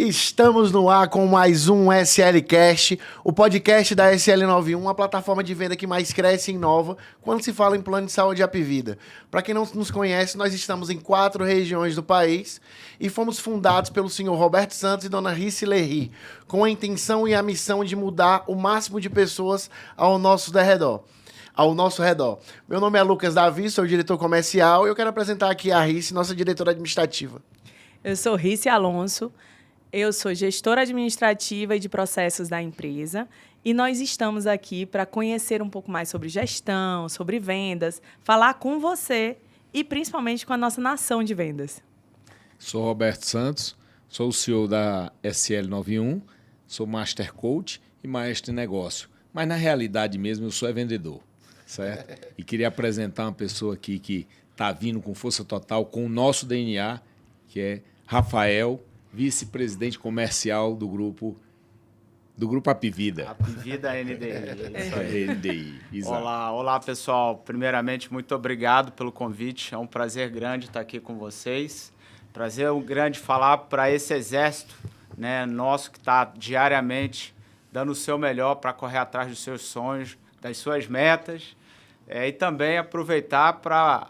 Estamos no ar com mais um SLcast, o podcast da SL91, a plataforma de venda que mais cresce e inova quando se fala em plano de saúde Apvida. Para quem não nos conhece, nós estamos em 4 regiões do país e fomos fundados pelo senhor Roberto Santos e dona Rice Lerry, com a intenção e a missão de mudar o máximo de pessoas ao nosso redor. Meu nome é Lucas Davi, sou diretor comercial e eu quero apresentar aqui a Rice, nossa diretora administrativa. Eu sou Rice Alonso, eu sou gestora administrativa e de processos da empresa e nós estamos aqui para conhecer um pouco mais sobre gestão, sobre vendas, falar com você e principalmente com a nossa nação de vendas. Sou Roberto Santos, sou o CEO da SL91, sou Master Coach e Maestro em Negócio, mas na realidade mesmo eu sou vendedor, certo? E queria apresentar uma pessoa aqui que está vindo com força total, com o nosso DNA, que é Rafael, vice-presidente comercial do grupo Apvida. Apvida NDI. NDI, exato. Olá, pessoal. Primeiramente, muito obrigado pelo convite. É um prazer grande estar aqui com vocês. Prazer grande falar para esse exército, né, nosso que está diariamente dando o seu melhor para correr atrás dos seus sonhos, das suas metas. E também aproveitar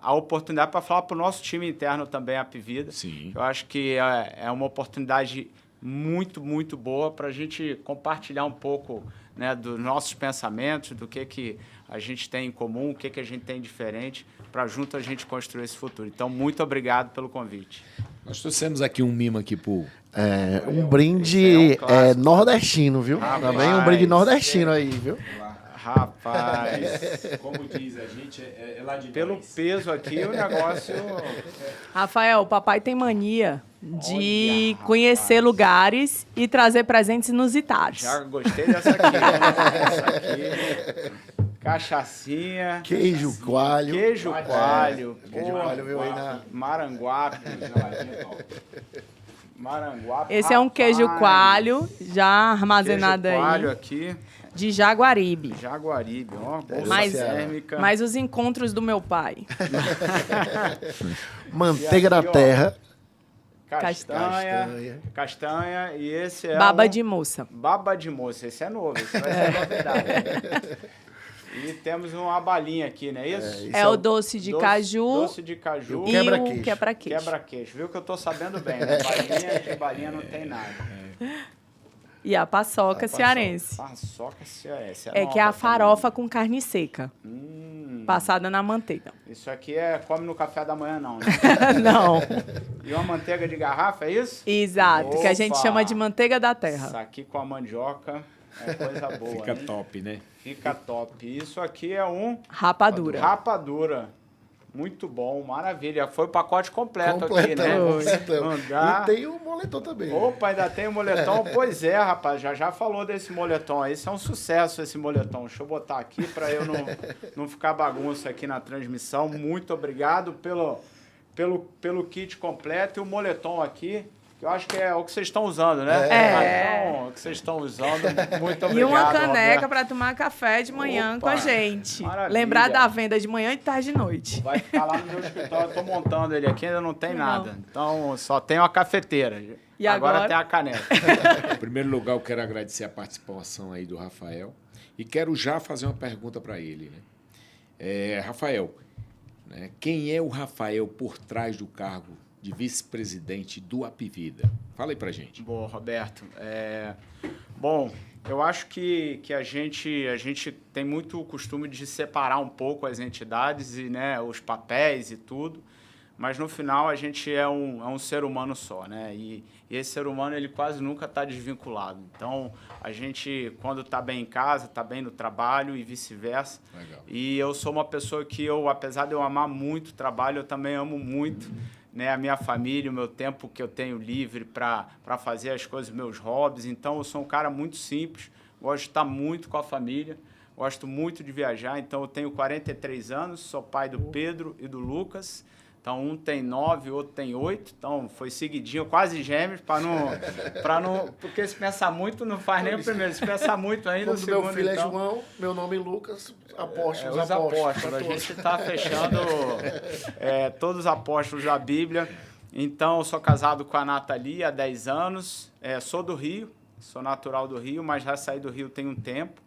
a oportunidade para falar para o nosso time interno também, a Apvida. Sim. Eu acho que é uma oportunidade muito, muito boa para a gente compartilhar um pouco, né, dos nossos pensamentos, do que a gente tem em comum, o que a gente tem diferente, para junto a gente construir esse futuro. Então, muito obrigado pelo convite. Nós trouxemos aqui um mimo aqui pro... Um brinde nordestino, viu? Rapaz, Também um brinde nordestino aí, viu? Rapaz, Como diz a gente, é lá de pelo peso aqui, o negócio... Rafael, o papai tem mania de Olha, conhecer rapaz. lugares e trazer presentes inusitados. Já gostei dessa aqui. Essa aqui, cachaçinha. Queijo coalho. Queijo coalho. Queijo coalho veio aí na... Maranguape. Maranguape. Esse é um queijo rapaz. coalho, já armazenado Queijo coalho aí, aqui. de Jaguaribe. Jaguaribe, ó. Bolsa Mas- térmica. Mas os encontros do meu pai. Manteiga E da aqui, ó, terra. Castanha. E esse é Baba de moça. Baba de moça. Esse é novo. Esse vai ser novidade. E temos uma balinha aqui, não é isso? É o doce de caju Doce de caju. e quebra-queixo. o quebra-queijo. Quebra-queijo. Viu que eu tô sabendo bem, né? Balinha não tem nada. E a paçoca cearense. Paçoca cearense. É que é a farofa com carne seca, passada na manteiga. Isso aqui come no café da manhã, não, né? Não, E uma manteiga de garrafa, é isso? exato, que a gente Opa! chama de manteiga da terra. Isso aqui com a mandioca é coisa boa, Fica hein? top, né? Fica top. Isso aqui é Rapadura. rapadura. Muito bom, maravilha. Foi o pacote completo aqui, Completão, né? completão. Não dá. E tem o moletom também. Opa, ainda tem o moletom? Pois é, rapaz, já falou desse moletom. Esse é um sucesso, esse moletom. Deixa eu botar aqui para eu não ficar bagunça aqui na transmissão. Muito obrigado pelo kit completo e o moletom aqui, que eu acho que é o que vocês estão usando, né? Então, o que vocês estão usando. Muito obrigado. E uma caneca Roberto. para tomar café de manhã Opa, com a gente. maravilha. Lembrar da venda de manhã, de tarde e de noite. Vai ficar lá no meu escritório. Eu tô montando ele aqui, ainda não tem Não. nada. Então, só tem uma cafeteira. E agora? tem a caneca. Em primeiro lugar, eu quero agradecer a participação aí do Rafael e quero já fazer uma pergunta para ele, né? Rafael, né, quem é o Rafael por trás do cargo de vice-presidente do Apvida? Fala aí pra gente. Boa, Roberto. Bom, eu acho que a gente tem muito o costume de separar um pouco as entidades e, né, os papéis e tudo, mas no final a gente é um ser humano só, né? E esse ser humano ele quase nunca está desvinculado. Então, a gente, quando está bem em casa, está bem no trabalho e vice-versa. Legal. E eu sou uma pessoa que, apesar de eu amar muito o trabalho, eu também amo muito, né, a minha família, o meu tempo que eu tenho livre para fazer as coisas, meus hobbies. Então, eu sou um cara muito simples, gosto de estar muito com a família, gosto muito de viajar. Então, eu tenho 43 anos, sou pai do Pedro e do Lucas. Então, um tem 9, outro tem 8. Então, foi seguidinho, quase gêmeos, para não... Porque se pensar muito, não faz nem o primeiro. Se pensar muito ainda, o Como segundo, meu filho então... é João, meu nome é Lucas, apóstolos, Os apóstolos. A gente está fechando todos os apóstolos da Bíblia. Então, eu sou casado com a Nathalie há 10 anos. Sou do Rio, sou natural do Rio, mas já saí do Rio tem um tempo.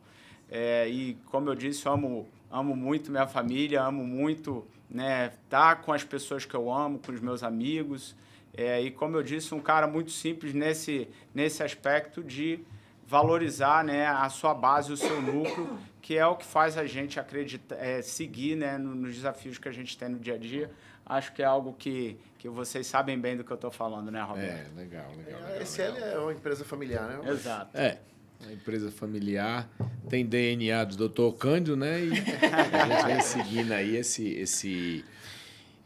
E, como eu disse, eu amo muito minha família, amo muito, né, estar com as pessoas que eu amo, com os meus amigos. E, como eu disse, um cara muito simples nesse aspecto de valorizar, né, a sua base, o seu núcleo, que é o que faz a gente acreditar, seguir, né, nos desafios que a gente tem no dia a dia. Acho que é algo que vocês sabem bem do que eu estou falando, né, Roberto? Legal. A SL é uma empresa familiar, né? Exato. Uma empresa familiar, tem DNA do Dr. Cândido, né? E a gente vem seguindo aí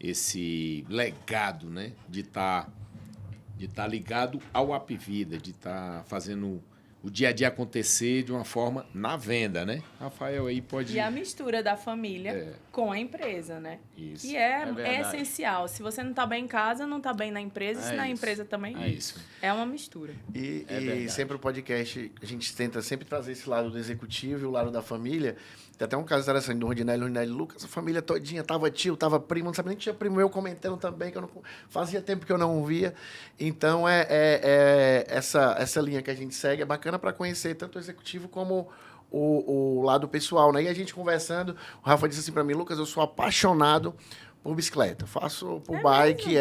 esse legado, né? De estar ligado ao Apvida, de estar fazendo o dia a dia acontecer de uma forma na venda, né? Rafael aí pode... E a mistura da família com a empresa, né? Isso. Que é essencial. Se você não está bem em casa, não está bem na empresa. Se na empresa também, é uma mistura. E sempre o podcast, a gente tenta sempre trazer esse lado do executivo e o lado da família. Tem até um caso interessante do Rondinelli Lucas, a família todinha, tava tio, tava primo, não sabia nem que tinha primo eu comentando também, que eu não fazia tempo que eu não via. Então, essa linha que a gente segue é bacana para conhecer tanto o executivo como o lado pessoal, né? E a gente conversando, o Rafa disse assim para mim, Lucas, eu sou apaixonado por bicicleta, faço por bike,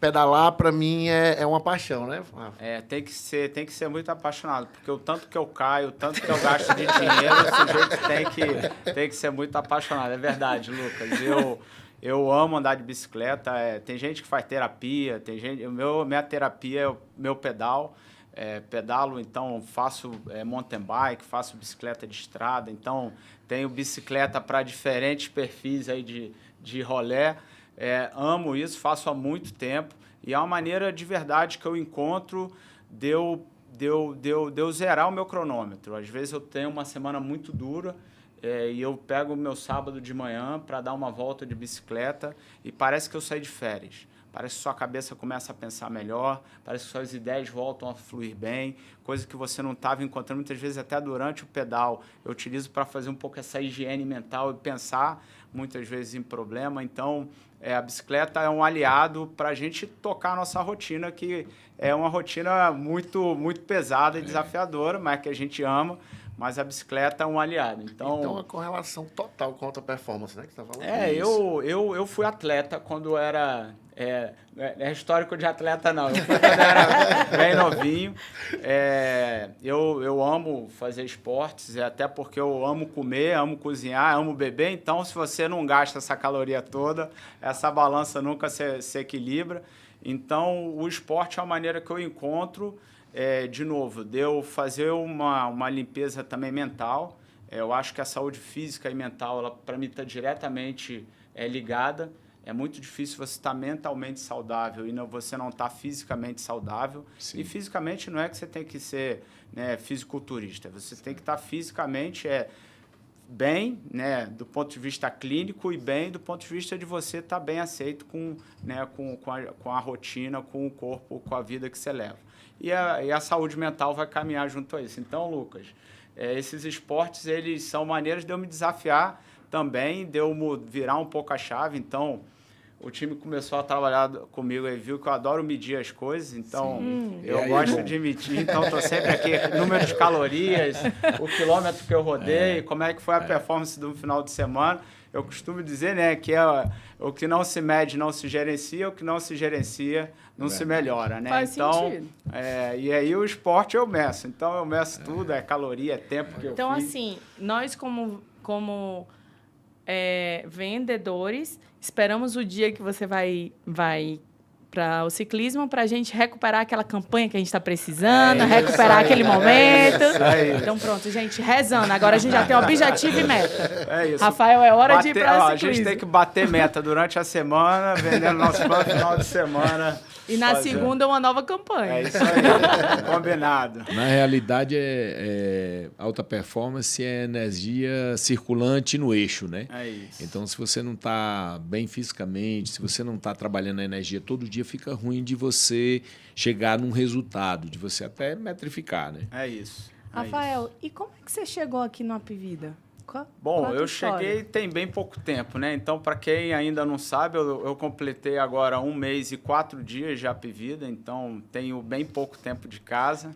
pedalar para mim é uma paixão, né, Rafa? Tem que ser muito apaixonado, porque o tanto que eu caio, o tanto que eu gasto de dinheiro, esse jeito tem que ser muito apaixonado. É verdade, Lucas. Eu amo andar de bicicleta. Tem gente que faz terapia, tem gente. Minha terapia é o meu pedal. Pedalo, então faço mountain bike, faço bicicleta de estrada, então tenho bicicleta para diferentes perfis aí de rolê. Amo isso, faço há muito tempo e é uma maneira de verdade que eu encontro de eu zerar o meu cronômetro. Às vezes eu tenho uma semana muito dura e eu pego o meu sábado de manhã para dar uma volta de bicicleta e parece que eu saí de férias. Parece que sua cabeça começa a pensar melhor, parece que suas ideias voltam a fluir bem, coisa que você não estava encontrando muitas vezes até durante o pedal. Eu utilizo para fazer um pouco essa higiene mental e pensar muitas vezes em problema. Então, a bicicleta é um aliado para a gente tocar a nossa rotina, que é uma rotina muito, muito pesada e desafiadora, mas que a gente ama. Mas a bicicleta é um aliado. Então a correlação total com a alta performance, né? Que você tá falando. Eu fui atleta quando era... é histórico de atleta, não. Eu fui quando era bem novinho. Eu amo fazer esportes, até porque eu amo comer, amo cozinhar, amo beber. Então, se você não gasta essa caloria toda, essa balança nunca se equilibra. Então, o esporte é uma maneira que eu encontro... de novo, de eu fazer uma limpeza também mental. Eu acho que a saúde física e mental, ela para mim está diretamente ligada. É muito difícil você estar mentalmente saudável e você não estar fisicamente saudável. Sim. E fisicamente não é que você tem que ser, né, fisiculturista. Você tem que estar fisicamente bem, né, do ponto de vista clínico e bem do ponto de vista de você estar bem aceito com a rotina, com o corpo, com a vida que você leva. E a saúde mental vai caminhar junto a isso. Então, Lucas, esses esportes, eles são maneiras de eu me desafiar também, de eu virar um pouco a chave. Então, o time começou a trabalhar comigo e viu que eu adoro medir as coisas. Então, eu gosto de medir. Então, estou sempre aqui, número de calorias, o quilômetro que eu rodei, como é que foi a performance do final de semana. Eu costumo dizer, né, que o que não se mede não se gerencia, o que não se gerencia não se melhora, né? Faz sentido. E aí o esporte eu meço. Então eu meço tudo, caloria, tempo que eu fiz. Então, assim, nós como vendedores, esperamos o dia que você vai para o ciclismo para a gente recuperar aquela campanha que a gente está precisando, recuperar aquele momento. Então, pronto, gente, rezando. Agora a gente já tem objetivo e meta. É isso. Rafael, é hora de ir para o ciclismo. A gente tem que bater meta durante a semana, vendendo nosso plano final de semana. E na segunda, uma nova campanha. É isso aí, combinado. Na realidade, alta performance é energia circulante no eixo, né? É isso. Então, se você não está bem fisicamente, se você não está trabalhando a energia todo dia, fica ruim de você chegar num resultado, de você até metrificar, né? É isso. Rafael, e como é que você chegou aqui no Apvida? Bom, Conta a eu história. cheguei tem bem pouco tempo, né? Então, para quem ainda não sabe, eu completei agora 1 mês e 4 dias de Apivida, então tenho bem pouco tempo de casa.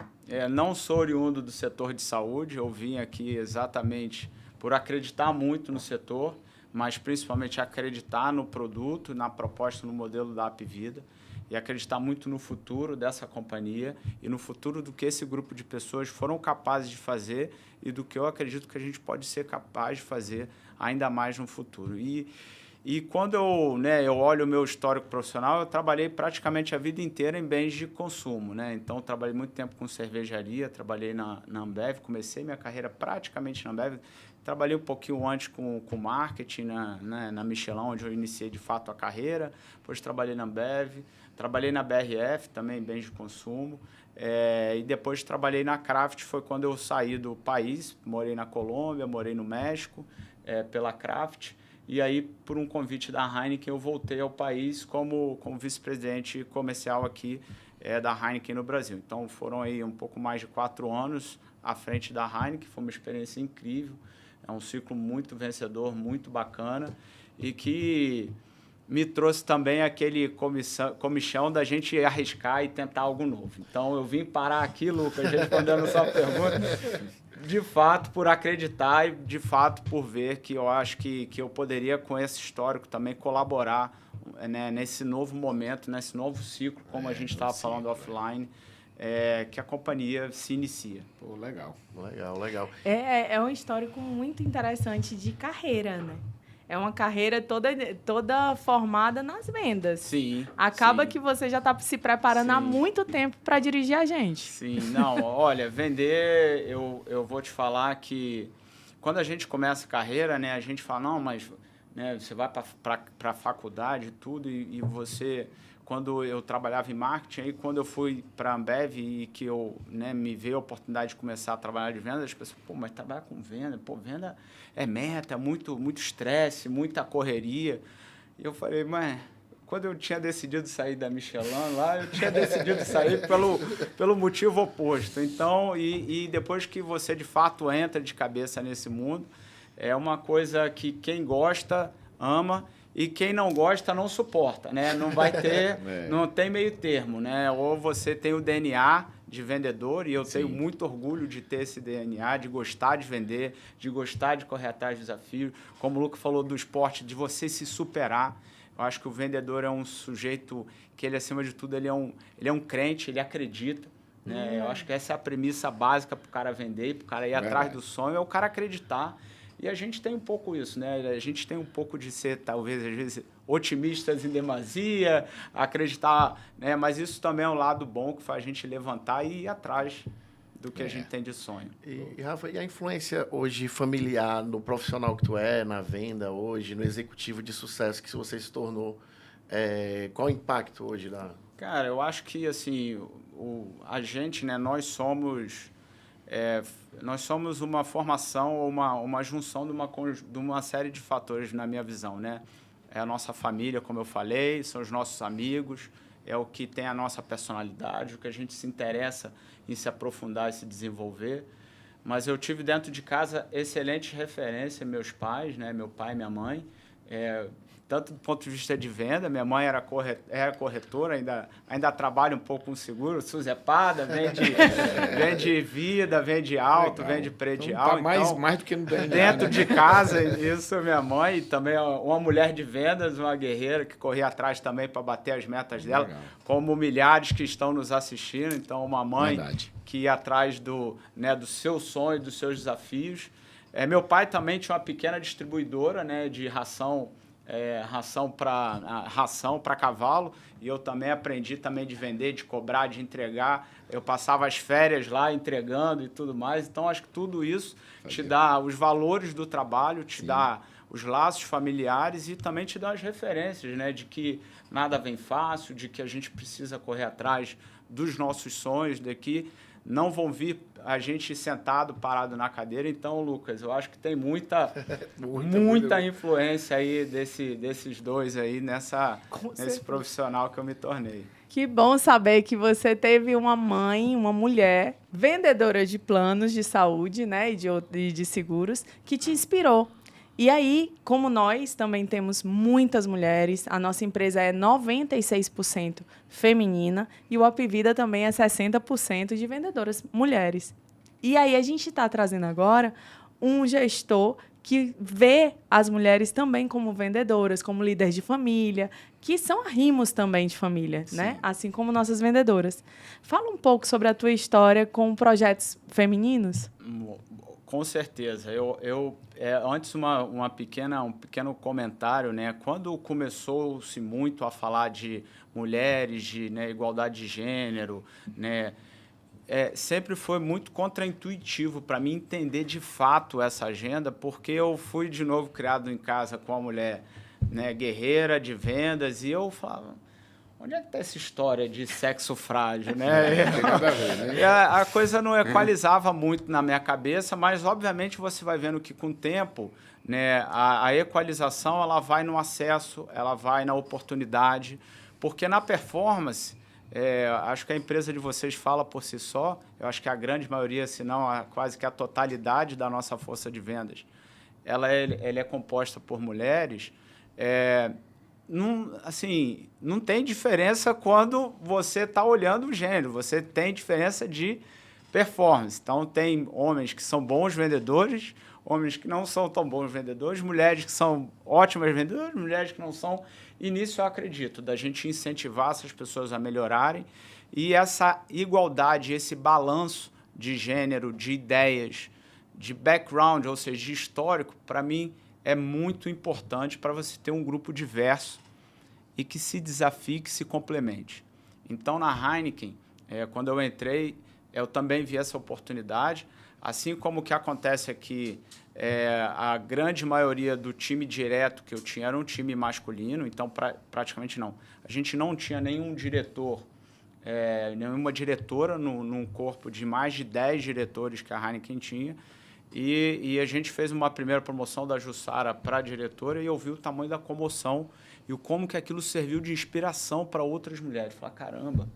Não sou oriundo do setor de saúde, eu vim aqui exatamente por acreditar muito no setor, mas principalmente acreditar no produto, na proposta, no modelo da Apivida, e acreditar muito no futuro dessa companhia e no futuro do que esse grupo de pessoas foram capazes de fazer e do que eu acredito que a gente pode ser capaz de fazer ainda mais no futuro. E quando eu olho o meu histórico profissional, eu trabalhei praticamente a vida inteira em bens de consumo, né? Então, eu trabalhei muito tempo com cervejaria, trabalhei na Ambev, comecei minha carreira praticamente na Ambev, trabalhei um pouquinho antes com marketing na Michelin, onde eu iniciei de fato a carreira, depois trabalhei na Ambev, trabalhei na BRF, também bens de consumo, e depois trabalhei na Kraft, foi quando eu saí do país, morei na Colômbia, morei no México, pela Kraft, e aí, por um convite da Heineken, eu voltei ao país como vice-presidente comercial aqui da Heineken no Brasil. Então, foram aí um pouco mais de 4 anos à frente da Heineken, foi uma experiência incrível, é um ciclo muito vencedor, muito bacana, e que me trouxe também aquele comichão da gente arriscar e tentar algo novo. Então, eu vim parar aqui, Lucas, respondendo a sua pergunta, de fato, por acreditar e, de fato, por ver que eu acho que eu poderia, com esse histórico, também colaborar, né, nesse novo momento, nesse novo ciclo, como a gente estava falando offline, que a companhia se inicia. Pô, legal. Legal. É um histórico muito interessante de carreira, né? É uma carreira toda formada nas vendas. Sim. Acaba sim. que você já está se preparando há Sim. muito tempo para dirigir a gente. Sim, não, olha, vender, eu vou te falar que quando a gente começa a carreira, né, a gente fala, não, mas né, você vai para a faculdade e tudo, e você, quando eu trabalhava em marketing, aí quando eu fui para a Ambev e que eu, né, me veio a oportunidade de começar a trabalhar de venda, as pessoas, pô, mas trabalhar com venda, pô, venda é meta, muito estresse, muita correria. E eu falei, mas quando eu tinha decidido sair da Michelin lá, eu tinha decidido sair pelo motivo oposto. Então, e depois que você de fato entra de cabeça nesse mundo, é uma coisa que quem gosta, ama, e quem não gosta não suporta, né? Não vai ter, não tem meio termo, né? Ou você tem o DNA de vendedor, e eu tenho muito orgulho de ter esse DNA, de gostar de vender, de gostar de correr atrás de desafios. Como o Luca falou do esporte, de você se superar. Eu acho que o vendedor é um sujeito que ele, acima de tudo, ele é um crente, ele acredita. Né? Eu acho que essa é a premissa básica para o cara vender, para o cara ir atrás do sonho, é o cara acreditar. E a gente tem um pouco isso, né? A gente tem um pouco de ser, talvez, às vezes, otimistas em demasia, acreditar, né? Mas isso também é um lado bom que faz a gente levantar e ir atrás do que a gente tem de sonho. E, Rafa, e a influência hoje familiar no profissional que tu é, na venda hoje, no executivo de sucesso que você se tornou, qual o impacto hoje da... Cara, eu acho que, assim, a gente, né? Nós somos uma formação, uma junção de uma série de fatores, na minha visão, né? É a nossa família, como eu falei, são os nossos amigos, é o que tem a nossa personalidade, o que a gente se interessa em se aprofundar e se desenvolver. Mas eu tive dentro de casa excelentes referências, meus pais, né? Meu pai e minha mãe, tanto do ponto de vista de venda, minha mãe era corretora, ainda trabalha um pouco com seguro, suzepada, vende vida, vende auto, vende predial. Então, tá mais do que no DNA, dentro né? de casa, isso, minha mãe, e também uma mulher de vendas, uma guerreira que corria atrás também para bater as metas dela, como milhares que estão nos assistindo. Então, uma mãe que ia atrás do seu sonho, dos seus desafios. Meu pai também tinha uma pequena distribuidora, né, de ração para cavalo, e eu também aprendi também de vender, de cobrar, de entregar. Eu passava as férias lá entregando e tudo mais. Então, acho que tudo isso te dá os valores do trabalho, te dá os laços familiares e também te dá as referências, né, de que nada vem fácil, de que a gente precisa correr atrás dos nossos sonhos, de que não vão vir a gente sentado, parado na cadeira. Então, Lucas, eu acho que tem muita influência aí desses dois aí nesse profissional que eu me tornei. Que bom saber que você teve uma mãe, uma mulher, vendedora de planos de saúde, né, e de seguros, que te inspirou. E aí, como nós também temos muitas mulheres, a nossa empresa é 96% feminina e o Apvida também é 60% de vendedoras mulheres. E aí a gente está trazendo agora um gestor que vê as mulheres também como vendedoras, como líderes de família, que são arrimos também de família, né? Assim como nossas vendedoras. Fala um pouco sobre a tua história com projetos femininos. Com certeza. Antes, um pequeno comentário, né? Quando começou-se muito a falar de mulheres, de, né, igualdade de gênero, né? Sempre foi muito contraintuitivo para mim entender de fato essa agenda, porque eu fui, de novo, criado em casa com uma mulher, né, guerreira de vendas, e eu falava, onde é que está essa história de sexo frágil, né? Tem nada a ver, né? A coisa não equalizava muito na minha cabeça, mas, obviamente, você vai vendo que, com o tempo, né, a equalização ela vai no acesso, ela vai na oportunidade, porque na performance, acho que a empresa de vocês fala por si só, eu acho que a grande maioria, se não quase que a totalidade da nossa força de vendas, ela é composta por mulheres. Não tem diferença quando você está olhando o gênero, você tem diferença de performance. Então, tem homens que são bons vendedores, homens que não são tão bons vendedores, mulheres que são ótimas vendedoras, mulheres que não são. E nisso eu acredito, da gente incentivar essas pessoas a melhorarem. E essa igualdade, esse balanço de gênero, de ideias, de background, ou seja, de histórico, para mim, é muito importante para você ter um grupo diverso e que se desafie, que se complemente. Então, na Heineken, quando eu entrei, eu também vi essa oportunidade. Assim como o que acontece aqui, a grande maioria do time direto que eu tinha era um time masculino, então praticamente não. A gente não tinha nenhum diretor, nenhuma diretora num corpo de mais de 10 diretores que a Heineken tinha. E a gente fez uma primeira promoção da Jussara para a diretora e eu vi o tamanho da comoção e como que aquilo serviu de inspiração para outras mulheres. Falar, caramba,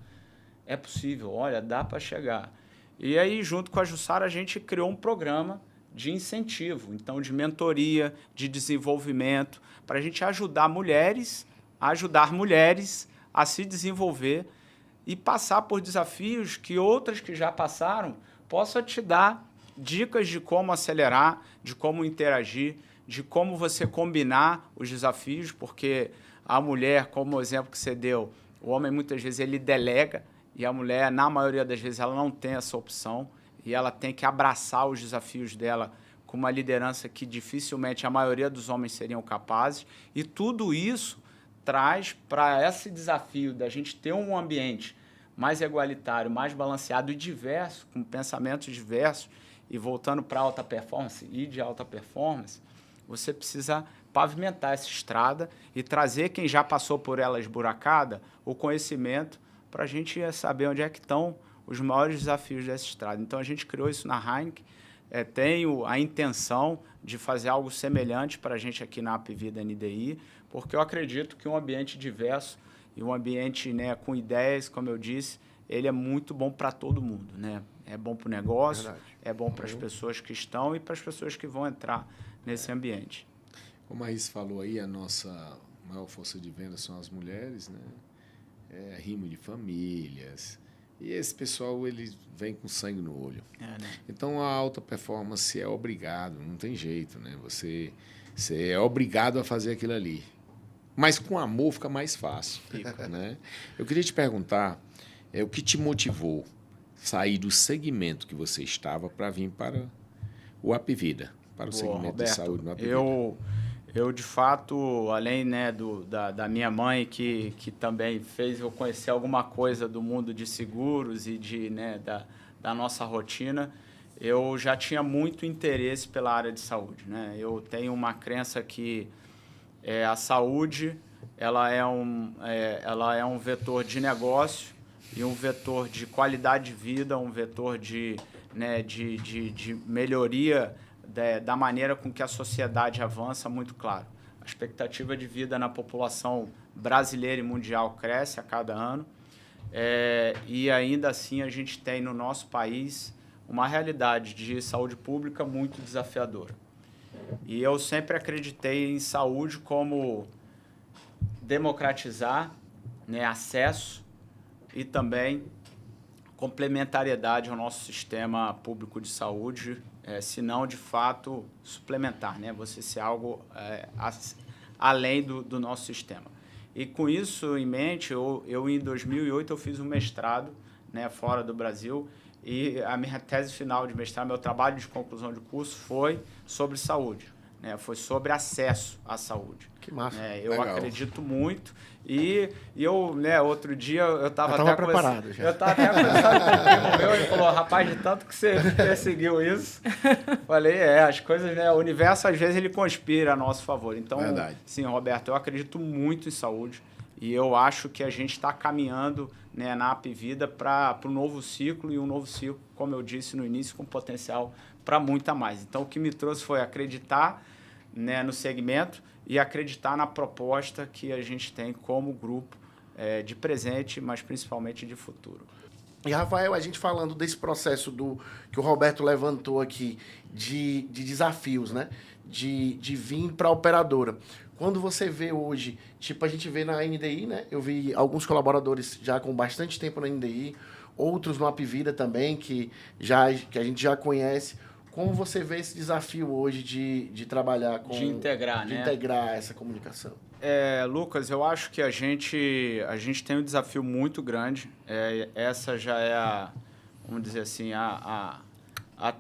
é possível, olha, dá para chegar. E aí, junto com a Jussara, a gente criou um programa de incentivo, então de mentoria, de desenvolvimento, para a gente ajudar mulheres a se desenvolver e passar por desafios que outras que já passaram possam te dar dicas de como acelerar, de como interagir, de como você combinar os desafios, porque a mulher, como o exemplo que você deu, o homem muitas vezes ele delega e a mulher, na maioria das vezes, ela não tem essa opção e ela tem que abraçar os desafios dela com uma liderança que dificilmente a maioria dos homens seriam capazes. E tudo isso traz para esse desafio da gente ter um ambiente mais igualitário, mais balanceado e diverso, com pensamentos diversos, e voltando para alta performance e de alta performance, você precisa pavimentar essa estrada e trazer quem já passou por ela esburacada o conhecimento para a gente saber onde é que estão os maiores desafios dessa estrada. Então, a gente criou isso na Heineken. Tenho a intenção de fazer algo semelhante para a gente aqui na Apvida NDI, porque eu acredito que um ambiente diverso e um ambiente, né, com ideias, como eu disse, ele é muito bom para todo mundo, né? É bom para o negócio, verdade. É bom para as pessoas que estão e para as pessoas que vão entrar nesse ambiente. Como a Raíssa falou aí, a nossa maior força de venda são as mulheres, né? Rimo de famílias. E esse pessoal, ele vem com sangue no olho. Né? Então, a alta performance é obrigado, não tem jeito, né? Você é obrigado a fazer aquilo ali. Mas com amor fica mais fácil. Né? Eu queria te perguntar, o que te motivou sair do segmento que você estava para vir para o Apvida, para o segmento Roberto, de saúde no Apvida? Eu, de fato, além, né, da minha mãe, que também fez eu conhecer alguma coisa do mundo de seguros e né, da nossa rotina, eu já tinha muito interesse pela área de saúde. Né? Eu tenho uma crença que a saúde ela é um vetor de negócio, e um vetor de qualidade de vida, um vetor de, né, de melhoria da maneira com que a sociedade avança, muito claro. A expectativa de vida na população brasileira e mundial cresce a cada ano, e ainda assim a gente tem no nosso país uma realidade de saúde pública muito desafiadora. E eu sempre acreditei em saúde como democratizar, né, acesso e também complementariedade ao nosso sistema público de saúde, se não, de fato, suplementar, né? Você ser algo além do nosso sistema. E com isso em mente, eu em 2008 eu fiz um mestrado, né, fora do Brasil, e a minha tese final de mestrado, meu trabalho de conclusão de curso foi sobre saúde, né? Foi sobre acesso à saúde. Que massa. Eu Legal. acredito muito. E eu, né, outro dia eu estava até preparado já. Eu estava até conversando com um primo meu, ele falou, rapaz, de tanto que você perseguiu isso. Falei, as coisas, né, o universo às vezes ele conspira a nosso favor. Então, Verdade. sim, Roberto, eu acredito muito em saúde e eu acho que a gente está caminhando, né, na Apvida para um novo ciclo, e um novo ciclo, como eu disse no início, com potencial para muito a mais. Então, o que me trouxe foi acreditar, né, no segmento e acreditar na proposta que a gente tem como grupo de presente, mas principalmente de futuro. E, Rafael, a gente falando desse processo que o Roberto levantou aqui, de desafios, né? De vir para a operadora. Quando você vê hoje, tipo, a gente vê na NDI, né? Eu vi alguns colaboradores já com bastante tempo na NDI, outros no Apvida também, que a gente já conhece. Como você vê esse desafio hoje de trabalhar com... De integrar, né? De integrar essa comunicação. Lucas, eu acho que a gente tem um desafio muito grande. Essa já é vamos dizer assim, a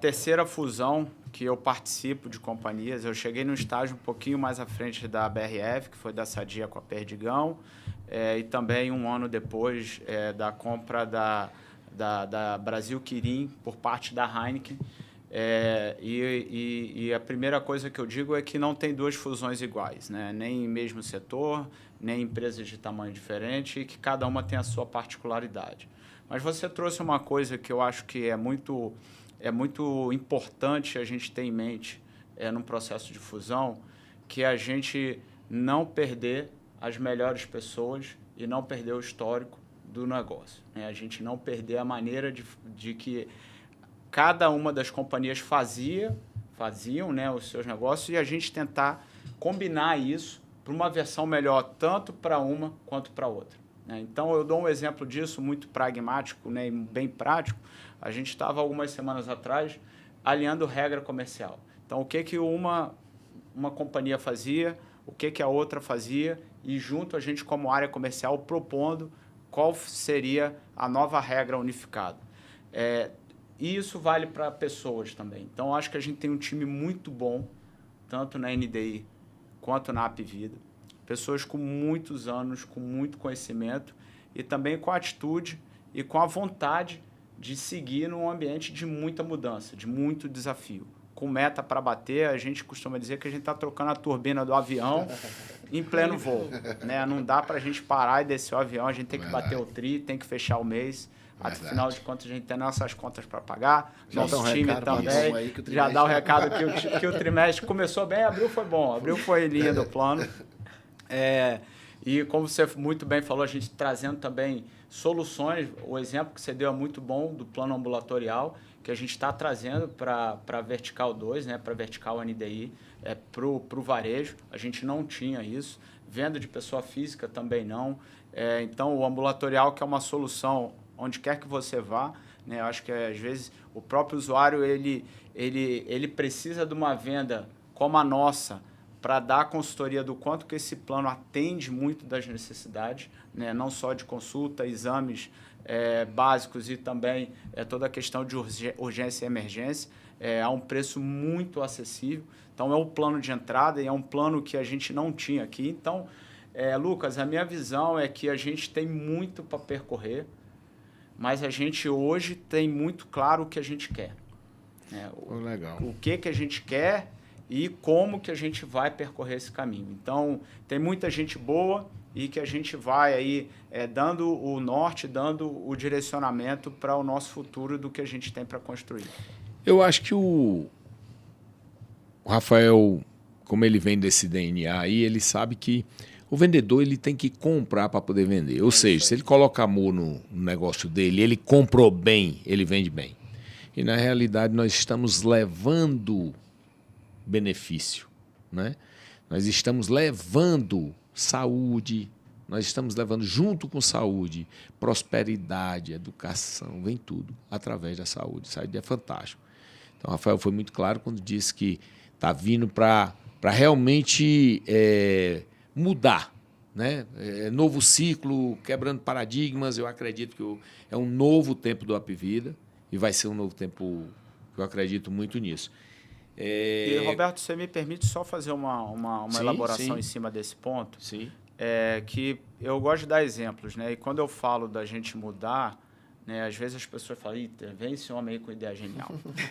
terceira fusão que eu participo de companhias. Eu cheguei num estágio um pouquinho mais à frente da BRF, que foi da Sadia com a Perdigão, e também um ano depois da compra da Brasil Quirim por parte da Heineken. E a primeira coisa que eu digo é que não tem duas fusões iguais, né? Nem mesmo setor, nem empresas de tamanho diferente, e que cada uma tem a sua particularidade. Mas você trouxe uma coisa que eu acho que é muito importante a gente ter em mente num processo de fusão, que é a gente não perder as melhores pessoas e não perder o histórico do negócio, né? A gente não perder a maneira de que cada uma das companhias faziam, né, os seus negócios, e a gente tentar combinar isso para uma versão melhor, tanto para uma quanto para outra, né? Então, eu dou um exemplo disso muito pragmático, né, e bem prático. A gente estava, algumas semanas atrás, alinhando regra comercial. Então, o que uma companhia fazia, o que a outra fazia, e junto a gente, como área comercial, propondo qual seria a nova regra unificada. E isso vale para pessoas também. Então, acho que a gente tem um time muito bom, tanto na NDI quanto na Apvida. Pessoas com muitos anos, com muito conhecimento e também com a atitude e com a vontade de seguir num ambiente de muita mudança, de muito desafio. Com meta para bater, a gente costuma dizer que a gente está trocando a turbina do avião em pleno voo, né? Não dá para a gente parar e descer o avião, a gente tem que bater o tri, tem que fechar o mês. Afinal de contas, a gente tem nossas contas para pagar, nosso time também. Já dá o recado que o trimestre começou bem, abril foi bom, abril foi linha do plano. E como você muito bem falou, a gente trazendo também soluções, o exemplo que você deu é muito bom do plano ambulatorial, que a gente está trazendo para a Vertical 2, né, para a Vertical NDI, para o varejo. A gente não tinha isso, venda de pessoa física também não. Então, o ambulatorial, que é uma solução onde quer que você vá, né? Eu acho que às vezes o próprio usuário ele precisa de uma venda como a nossa para dar a consultoria do quanto que esse plano atende muito das necessidades, né? Não só de consulta, exames básicos e também toda a questão de urgência e emergência, a um preço muito acessível. Então, é um plano de entrada e é um plano que a gente não tinha aqui. Então, Lucas, a minha visão é que a gente tem muito para percorrer, mas a gente hoje tem muito claro o que a gente quer. Legal. O que a gente quer e como que a gente vai percorrer esse caminho. Então, tem muita gente boa, e que a gente vai aí dando o norte, dando o direcionamento para o nosso futuro do que a gente tem para construir. Eu acho que o Rafael, como ele vem desse DNA aí, ele sabe que o vendedor ele tem que comprar para poder vender. Ou seja, se ele coloca amor no negócio dele, ele comprou bem, ele vende bem. E, na realidade, nós estamos levando benefício, né? Nós estamos levando saúde, nós estamos levando junto com saúde, prosperidade, educação, vem tudo através da saúde. Saúde é fantástico. Então, o Rafael foi muito claro quando disse que está vindo para realmente mudar, né? Novo ciclo, quebrando paradigmas. Eu acredito que é um novo tempo do Apvida e vai ser um novo tempo, eu acredito muito nisso. E, Roberto, você me permite só fazer uma Sim, sim. Sim. Em cima desse ponto? Sim. Que eu gosto de dar exemplos, né? E quando eu falo da gente mudar, né, às vezes as pessoas falam, vem esse homem aí com ideia genial.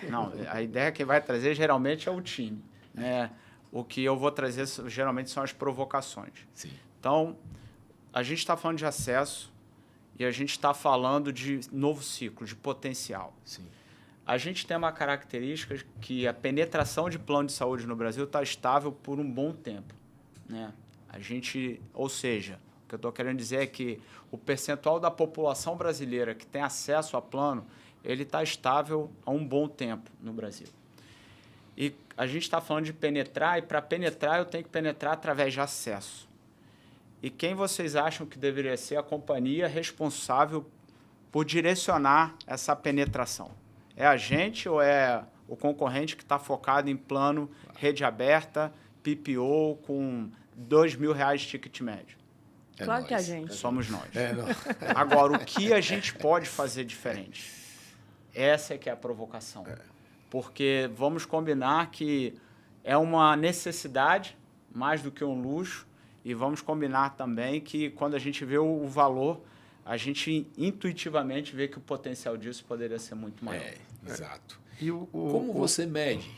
Não, a ideia que vai trazer geralmente é o time, né? O que eu vou trazer geralmente são as provocações. Sim. Então, a gente está falando de acesso e a gente está falando de novo ciclo, de potencial. Sim. A gente tem uma característica que a penetração de plano de saúde no Brasil está estável por um bom tempo, né? Ou seja, o que eu estou querendo dizer é que o percentual da população brasileira que tem acesso a plano, ele está estável há um bom tempo no Brasil. E a gente está falando de penetrar, e para penetrar eu tenho que penetrar através de acesso. E quem vocês acham que deveria ser a companhia responsável por direcionar essa penetração? É a gente ou é o concorrente que está focado em plano rede aberta, PPO, com R$2.000 de ticket médio? Claro que a gente. Somos nós. Agora, o que a gente pode fazer diferente? Essa é que é a provocação. Porque vamos combinar que é uma necessidade mais do que um luxo, e vamos combinar também que quando a gente vê o valor, a gente intuitivamente vê que o potencial disso poderia ser muito maior. Exato. E Como você mede?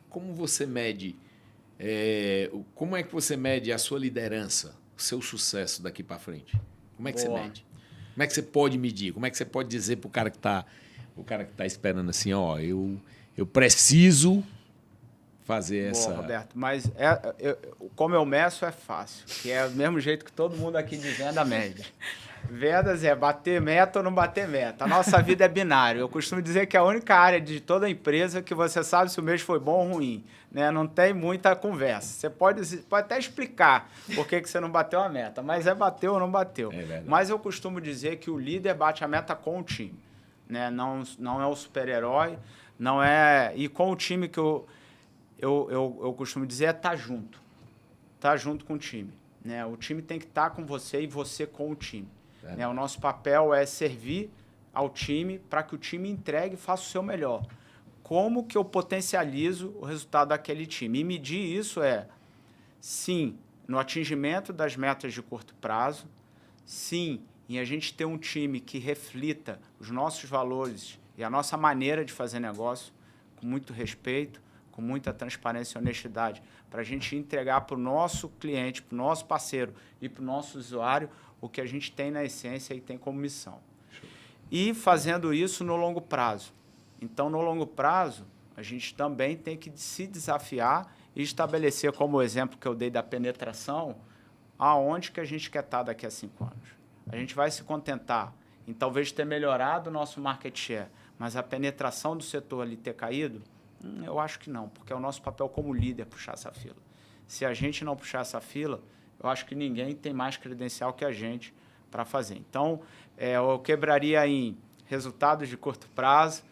Como você mede? Como é que você mede a sua liderança, o seu sucesso daqui para frente? Como é que você mede? Como é que você pode medir? Como é que você pode dizer para o cara que está esperando assim, ó, eu preciso fazer essa... Roberto, mas como eu meço é fácil, que é o mesmo jeito que todo mundo aqui de venda mede. Vendas é bater meta ou não bater meta. A nossa vida é binário. Eu costumo dizer que é a única área de toda a empresa que você sabe se o mês foi bom ou ruim, né? Não tem muita conversa. Você pode até explicar por que você não bateu a meta, mas bateu ou não bateu. Mas eu costumo dizer que o líder bate a meta com o time, né? Não é o super-herói, não é... E com o time que eu costumo dizer tá junto. Tá junto com o time, né? O time tem que estar com você e você com o time. Né? O nosso papel é servir ao time para que o time entregue e faça o seu melhor. Como que eu potencializo o resultado daquele time? E medir isso sim, no atingimento das metas de curto prazo, sim, em a gente ter um time que reflita os nossos valores e a nossa maneira de fazer negócio, com muito respeito, com muita transparência e honestidade, para a gente entregar para o nosso cliente, para o nosso parceiro e para o nosso usuário o que a gente tem na essência e tem como missão. E fazendo isso no longo prazo. Então, no longo prazo, a gente também tem que se desafiar e estabelecer, como o exemplo que eu dei da penetração, aonde que a gente quer estar daqui a 5 anos. A gente vai se contentar em talvez ter melhorado o nosso market share, mas a penetração do setor ali ter caído, eu acho que não, porque é o nosso papel como líder puxar essa fila. Se a gente não puxar essa fila, eu acho que ninguém tem mais credencial que a gente para fazer. Então, eu quebraria em resultados de curto prazo,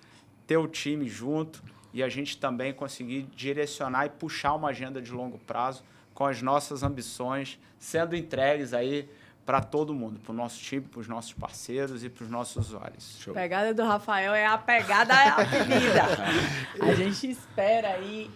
ter o time junto e a gente também conseguir direcionar e puxar uma agenda de longo prazo com as nossas ambições sendo entregues aí para todo mundo, para o nosso time, para os nossos parceiros e para os nossos usuários. A pegada do Rafael é a pegada da vida. A gente espera aí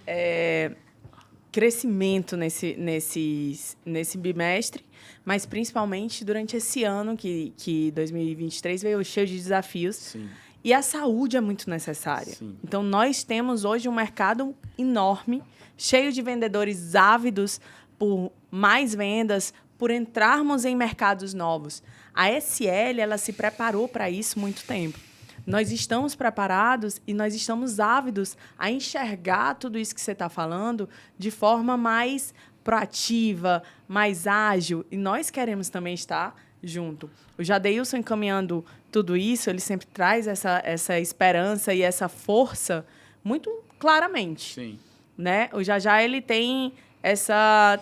crescimento nesse bimestre, mas principalmente durante esse ano que 2023 veio cheio de desafios. Sim. E a saúde é muito necessária. Sim. Então, nós temos hoje um mercado enorme, cheio de vendedores ávidos por mais vendas, por entrarmos em mercados novos. A SL, ela se preparou para isso muito tempo. Nós estamos preparados e nós estamos ávidos a enxergar tudo isso que você está falando de forma mais proativa, mais ágil. E nós queremos também estar junto. O Jadeilson, encaminhando tudo isso, ele sempre traz essa esperança e essa força muito claramente. Sim. Né? O Jajá, ele tem essa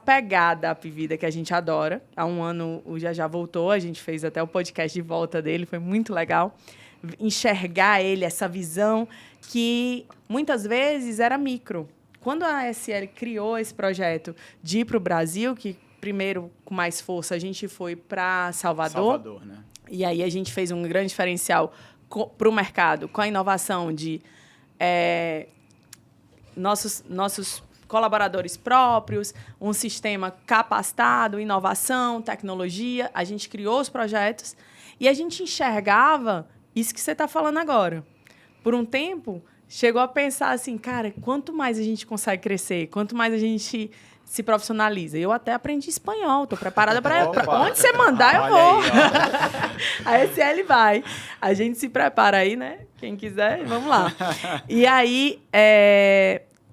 pegada Apivida que a gente adora. Há um ano o Jajá voltou, a gente fez até o podcast de volta dele, foi muito legal. Enxergar ele, essa visão que muitas vezes era micro. Quando a SL criou esse projeto de ir para o Brasil, que primeiro, com mais força, a gente foi para Salvador, né? E aí a gente fez um grande diferencial para o mercado com a inovação de nossos colaboradores próprios, um sistema capacitado, inovação, tecnologia. A gente criou os projetos e a gente enxergava isso que você está falando agora. Por um tempo, chegou a pensar assim, cara, quanto mais a gente consegue crescer, quanto mais a gente se profissionaliza. Eu até aprendi espanhol, estou preparada para... Onde você mandar, eu vou. A SL vai. A gente se prepara aí, né? Quem quiser, vamos lá. E aí,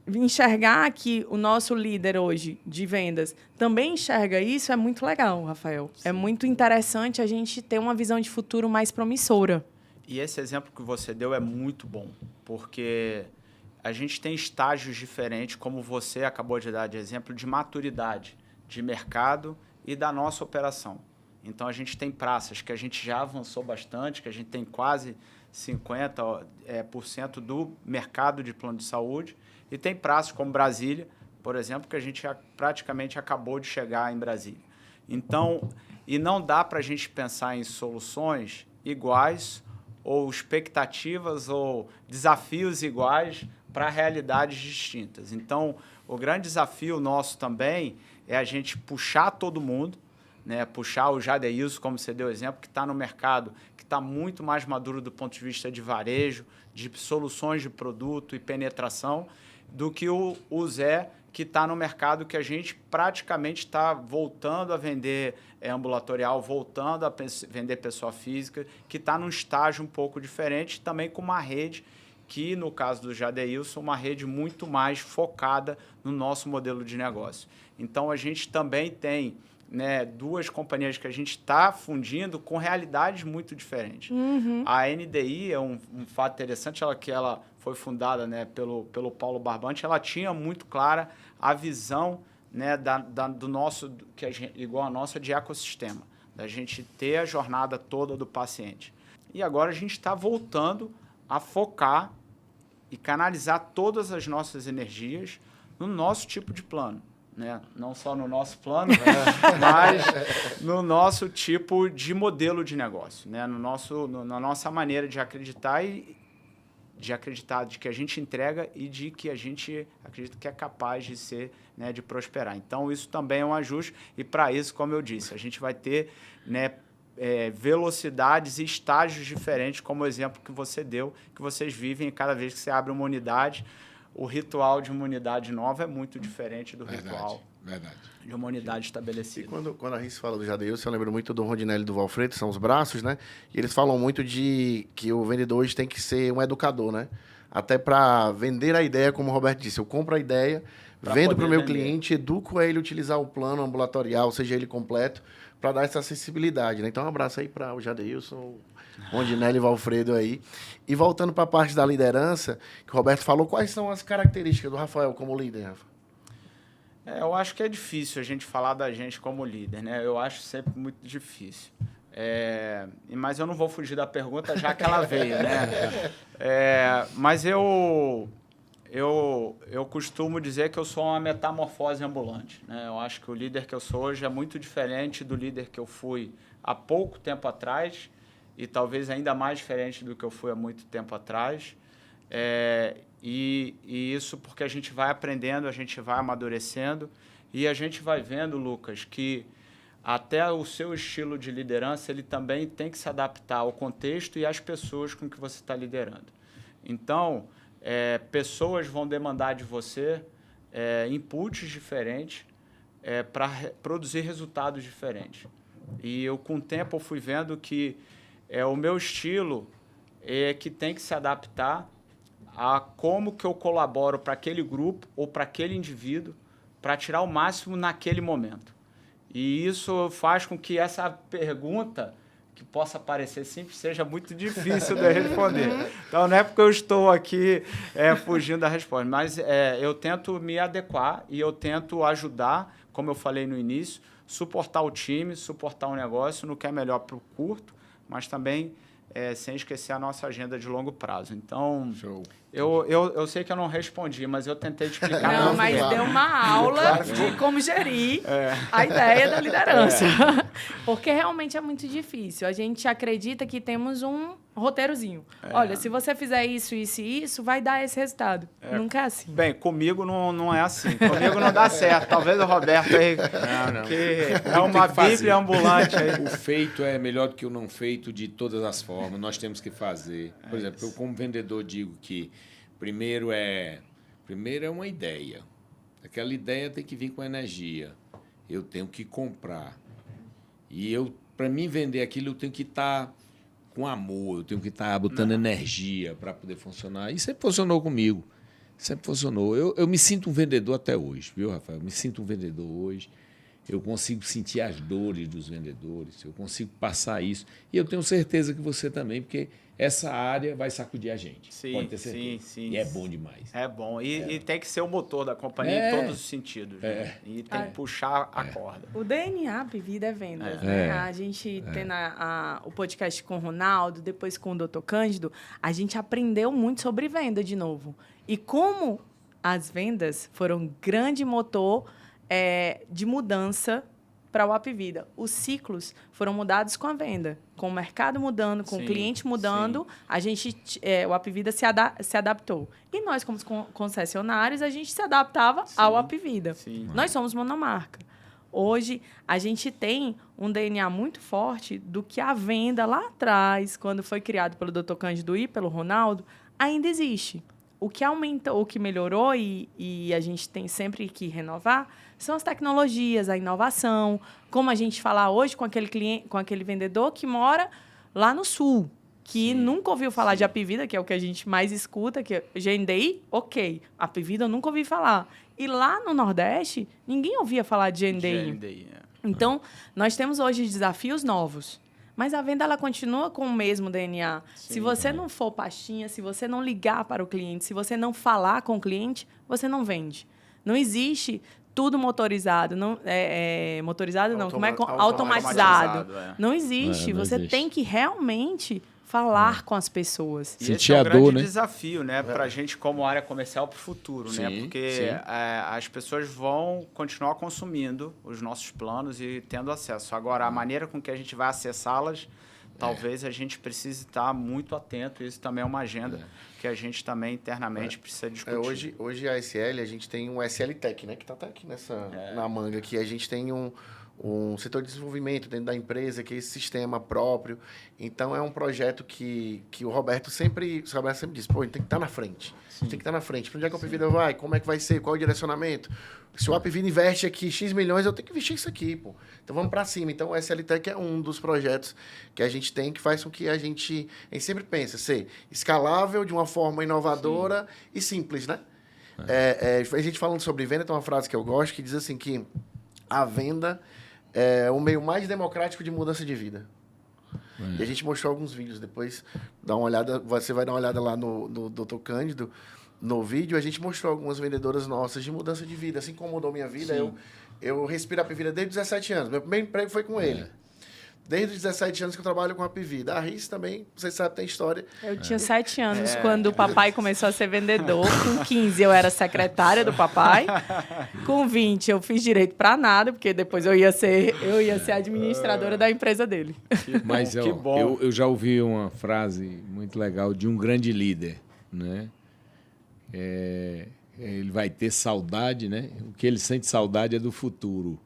enxergar que o nosso líder hoje de vendas também enxerga isso é muito legal, Rafael. Sim. É muito interessante a gente ter uma visão de futuro mais promissora. E esse exemplo que você deu é muito bom, porque a gente tem estágios diferentes, como você acabou de dar de exemplo, de maturidade, de mercado e da nossa operação. Então, a gente tem praças que a gente já avançou bastante, que a gente tem quase 50% do mercado de plano de saúde, e tem praças como Brasília, por exemplo, que a gente praticamente acabou de chegar em Brasília. Então, e não dá para a gente pensar em soluções iguais ou expectativas ou desafios iguais para realidades distintas. Então, o grande desafio nosso também é a gente puxar todo mundo, né? Puxar o Jadeilson, como você deu exemplo, que está no mercado, que está muito mais maduro do ponto de vista de varejo, de soluções de produto e penetração, do que o Zé, que está no mercado que a gente praticamente está voltando a vender ambulatorial, voltando a vender pessoa física, que está num estágio um pouco diferente, também com uma rede que, no caso do Jadeilson, uma rede muito mais focada no nosso modelo de negócio. Então, a gente também tem, né, duas companhias que a gente está fundindo com realidades muito diferentes. Uhum. A NDI é um fato interessante, ela foi fundada, né, pelo Paulo Barbante, ela tinha muito clara a visão, né, do nosso, que a gente, igual a nossa, de ecossistema, da gente ter a jornada toda do paciente. E agora a gente está voltando a focar e canalizar todas as nossas energias no nosso tipo de plano. Né? Não só no nosso plano, mas no nosso tipo de modelo de negócio, né? Na nossa maneira de acreditar de que a gente entrega e de que a gente acredita que é capaz de ser, né, de prosperar. Então, isso também é um ajuste e, para isso, como eu disse, a gente vai ter, né, velocidades e estágios diferentes, como o exemplo que você deu, que vocês vivem, e cada vez que você abre uma unidade, o ritual de uma unidade nova é muito diferente do ritual de uma unidade estabelecida. E quando a gente fala do Jadeilson, eu lembro muito do Rondinelli e do Valfredo, são os braços, né? E eles falam muito de que o vendedor hoje tem que ser um educador, né? Até para vender a ideia, como o Roberto disse, eu compro a ideia, vendo para o meu cliente, educo ele a utilizar o plano ambulatorial, seja ele completo, para dar essa acessibilidade, né? Então, um abraço aí para o Jadeilson, Rondinelli e Valfredo aí. E voltando para a parte da liderança, que o Roberto falou, quais são as características do Rafael como líder, Rafa? Eu acho que é difícil a gente falar da gente como líder, né? Eu acho sempre muito difícil. Mas eu não vou fugir da pergunta, já que ela veio, né? Mas eu costumo dizer que eu sou uma metamorfose ambulante, né? Eu acho que o líder que eu sou hoje é muito diferente do líder que eu fui há pouco tempo atrás e talvez ainda mais diferente do que eu fui há muito tempo atrás. E isso porque a gente vai aprendendo, a gente vai amadurecendo e a gente vai vendo, Lucas, que até o seu estilo de liderança ele também tem que se adaptar ao contexto e às pessoas com que você está liderando. Então, pessoas vão demandar de você inputs diferentes, para produzir resultados diferentes. E eu, com o tempo, eu fui vendo que o meu estilo é que tem que se adaptar a como que eu colaboro para aquele grupo ou para aquele indivíduo para tirar o máximo naquele momento. E isso faz com que essa pergunta, que possa parecer simples, seja muito difícil de responder. Então, não é porque eu estou aqui fugindo da resposta, mas eu tento me adequar e eu tento ajudar, como eu falei no início, suportar o time, suportar o negócio no que é melhor para o curto, mas também sem esquecer a nossa agenda de longo prazo. Então, eu sei que eu não respondi, mas eu tentei te explicar. Não, mas deu uma aula de como gerir a ideia da liderança. Porque realmente é muito difícil. A gente acredita que temos um roteirozinho. Olha, se você fizer isso, isso e isso, vai dar esse resultado. Nunca é assim. Bem, comigo não é assim. Comigo não dá certo. Talvez o Roberto aí, que é uma bíblia ambulante. Aí. O feito é melhor do que o não feito de todas as formas. Nós temos que fazer. Por exemplo, eu como vendedor digo que primeiro é uma ideia. Aquela ideia tem que vir com energia. Eu tenho que comprar. E para mim vender aquilo, eu tenho que estar com amor, eu tenho que estar botando energia para poder funcionar. E sempre funcionou comigo. Sempre funcionou. Eu me sinto um vendedor até hoje, viu, Rafael? Eu me sinto um vendedor hoje. Eu consigo sentir as dores dos vendedores, eu consigo passar isso. E eu tenho certeza que você também, porque essa área vai sacudir a gente. Sim, pode ter certeza. Sim. E é bom demais. É bom. E tem que ser o motor da companhia em todos os sentidos. Né? E tem que puxar a corda. O DNA Apivida é vendas. Né? A gente tendo o podcast com o Ronaldo, depois com o Dr. Cândido, a gente aprendeu muito sobre venda de novo. E como as vendas foram um grande motor de mudança para o Apivida. Os ciclos foram mudados com a venda. Com o mercado mudando, com o cliente mudando, o Apivida se adaptou. E nós, como concessionários, a gente se adaptava ao Apivida. Nós somos monomarca. Hoje, a gente tem um DNA muito forte do que a venda lá atrás, quando foi criado pelo Dr. Cândido e pelo Ronaldo, ainda existe. O que aumentou, o que melhorou e a gente tem sempre que renovar são as tecnologias, a inovação. Como a gente fala hoje com aquele cliente, com aquele vendedor que mora lá no sul, que nunca ouviu falar de Apivida, que é o que a gente mais escuta, que é GNDI, ok. Apivida eu nunca ouvi falar. E lá no Nordeste, ninguém ouvia falar de GNDI. Então, nós temos hoje desafios novos. Mas a venda ela continua com o mesmo DNA. Se você não for pastinha, se você não ligar para o cliente, se você não falar com o cliente, você não vende. Não existe tudo motorizado. Motorizado não, como é? Automatizado. Não existe. Não você existe. Tem que realmente falar com as pessoas. E esse é um grande desafio, né, para a gente como área comercial para o futuro, né? Porque as pessoas vão continuar consumindo os nossos planos e tendo acesso. Agora, a maneira com que a gente vai acessá-las, talvez a gente precise estar muito atento. Isso também é uma agenda que a gente também internamente precisa discutir. Hoje a SL, a gente tem um SL Tech, né, que está aqui na manga, que a gente tem um setor de desenvolvimento dentro da empresa, que é esse sistema próprio. Então, é um projeto que o Roberto sempre diz, pô, a gente tem que estar na frente. Tem que estar na frente. Para onde é que a Apivida vai? Como é que vai ser? Qual é o direcionamento? Se o Apivida investe aqui X milhões, eu tenho que investir isso aqui, pô. Então, vamos para cima. Então, o SL Tech é um dos projetos que a gente tem, que faz com que a gente sempre pensa ser escalável, de uma forma inovadora e simples, né? A gente falando sobre venda, tem uma frase que eu gosto, que diz assim que a venda é o meio mais democrático de mudança de vida. E a gente mostrou alguns vídeos. Depois, dá uma olhada, você vai dar uma olhada lá no Dr. Cândido, no vídeo. A gente mostrou algumas vendedoras nossas de mudança de vida. Assim como mudou minha vida, eu respiro a Apivida desde 17 anos. Meu primeiro emprego foi com ele. Desde os 17 anos que eu trabalho com a Apivida. A Riz também, vocês sabem, tem história. Eu tinha 7 anos quando o papai começou a ser vendedor. Com 15 eu era secretária do papai. Com 20 eu fiz direito para nada, porque depois eu ia ser administradora da empresa dele. Mas eu já ouvi uma frase muito legal de um grande líder, né? Ele vai ter saudade, né? O que ele sente saudade é do futuro,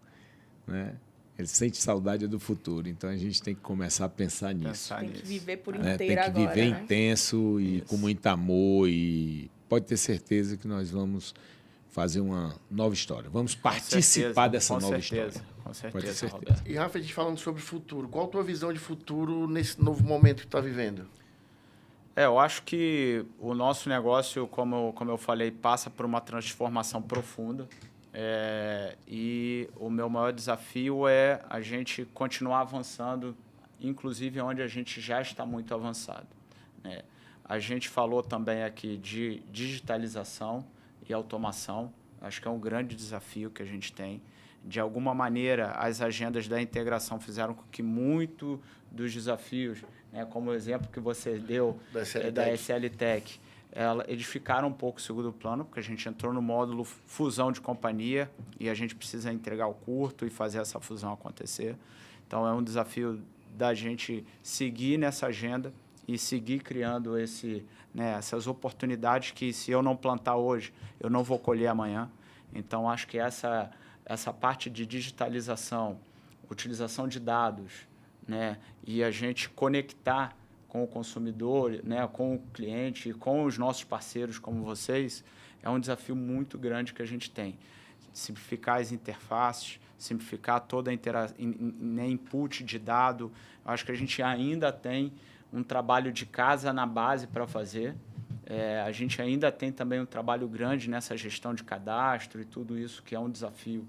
né? Ele sente saudade do futuro. Então, a gente tem que começar a pensar nisso. Tem que viver por inteiro agora, tem que viver né? intenso e com muito amor. E pode ter certeza que nós vamos fazer uma nova história. Vamos participar dessa nova história. Com Pode ter certeza, certeza. Roberto. E, Rafa, a gente falando sobre futuro, qual a tua visão de futuro nesse novo momento que tu tá vivendo? Eu acho que o nosso negócio, como eu falei, passa por uma transformação profunda. E o meu maior desafio é a gente continuar avançando, inclusive onde a gente já está muito avançado, né? A gente falou também aqui de digitalização e automação. Acho que é um grande desafio que a gente tem. De alguma maneira, as agendas da integração fizeram com que muito dos desafios, né, como o exemplo que você deu da SL Tech, eles ficaram um pouco em segundo plano, porque a gente entrou no módulo fusão de companhia e a gente precisa entregar o curto e fazer essa fusão acontecer. Então, é um desafio da gente seguir nessa agenda e seguir criando essas oportunidades que, se eu não plantar hoje, eu não vou colher amanhã. Então, acho que essa parte de digitalização, utilização de dados, né, e a gente conectar com o consumidor, né, com o cliente, com os nossos parceiros como vocês, é um desafio muito grande que a gente tem. Simplificar as interfaces, simplificar toda a input de dado. Acho que a gente ainda tem um trabalho de casa na base para fazer. A gente ainda tem também um trabalho grande nessa gestão de cadastro e tudo isso, que é um desafio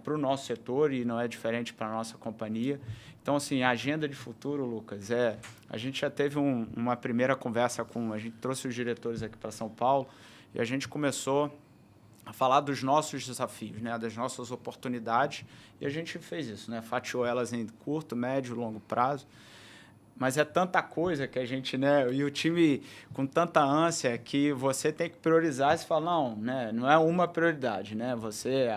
para o nosso setor e não é diferente para a nossa companhia. Então, assim, a agenda de futuro, Lucas, a gente já teve uma primeira conversa a gente trouxe os diretores aqui para São Paulo e a gente começou a falar dos nossos desafios, né, das nossas oportunidades, e a gente fez isso, né, fatiou elas em curto, médio e longo prazo. Mas é tanta coisa que a gente, né, e o time com tanta ânsia que você tem que priorizar e você fala, não, né, não é uma prioridade, né,